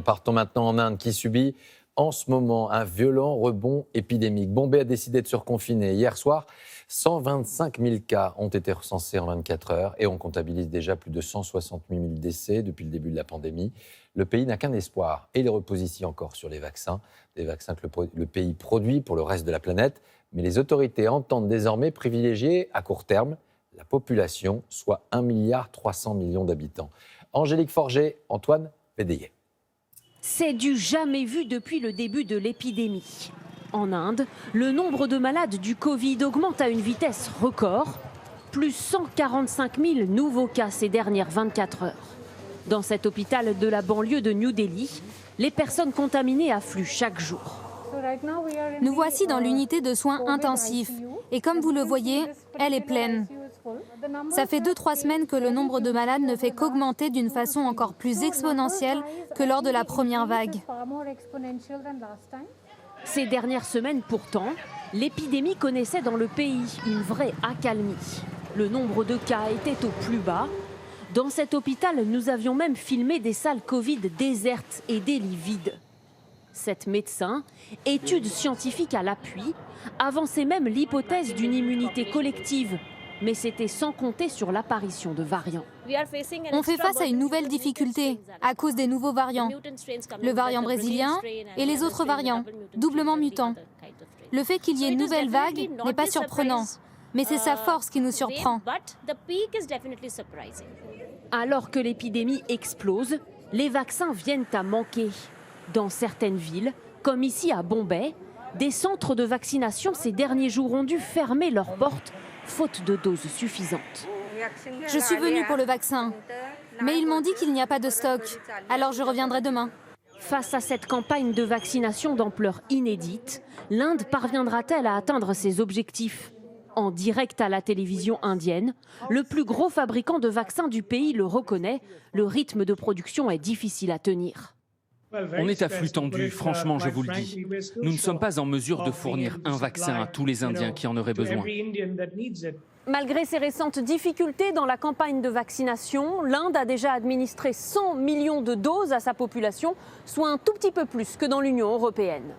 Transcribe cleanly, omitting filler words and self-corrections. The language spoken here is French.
Partons maintenant en Inde qui subit en ce moment un violent rebond épidémique. Bombay a décidé de se reconfiner. Hier soir, 125 000 cas ont été recensés en 24 heures et on comptabilise déjà plus de 168 000 décès depuis le début de la pandémie. Le pays n'a qu'un espoir et il repose ici encore sur les vaccins. Des vaccins que le pays produit pour le reste de la planète. Mais les autorités entendent désormais privilégier à court terme la population, soit 1,3 milliard d'habitants. Angélique Forget, Antoine Pédayet. C'est du jamais vu depuis le début de l'épidémie. En Inde, le nombre de malades du Covid augmente à une vitesse record. Plus 145 000 nouveaux cas ces dernières 24 heures. Dans cet hôpital de la banlieue de New Delhi, les personnes contaminées affluent chaque jour. Nous voici dans l'unité de soins intensifs. Et comme vous le voyez, elle est pleine. Ça fait 2-3 semaines que le nombre de malades ne fait qu'augmenter d'une façon encore plus exponentielle que lors de la première vague. Ces dernières semaines pourtant, l'épidémie connaissait dans le pays une vraie accalmie. Le nombre de cas était au plus bas. Dans cet hôpital, nous avions même filmé des salles Covid désertes et des lits vides. 7 médecins, études scientifiques à l'appui, avançaient même l'hypothèse d'une immunité collective. Mais c'était sans compter sur l'apparition de variants. On fait face à une nouvelle difficulté à cause des nouveaux variants. Le variant brésilien et les autres variants, doublement mutants. Le fait qu'il y ait une nouvelle vague n'est pas surprenant, mais c'est sa force qui nous surprend. Alors que l'épidémie explose, les vaccins viennent à manquer. Dans certaines villes, comme ici à Bombay, des centres de vaccination ces derniers jours ont dû fermer leurs portes faute de doses suffisantes. Je suis venue pour le vaccin, mais ils m'ont dit qu'il n'y a pas de stock, alors je reviendrai demain. Face à cette campagne de vaccination d'ampleur inédite, l'Inde parviendra-t-elle à atteindre ses objectifs ? En direct à la télévision indienne, le plus gros fabricant de vaccins du pays le reconnaît, le rythme de production est difficile à tenir. On est à flux tendu, franchement, je vous le dis. Nous ne sommes pas en mesure de fournir un vaccin à tous les Indiens qui en auraient besoin. Malgré ces récentes difficultés dans la campagne de vaccination, l'Inde a déjà administré 100 millions de doses à sa population, soit un tout petit peu plus que dans l'Union européenne.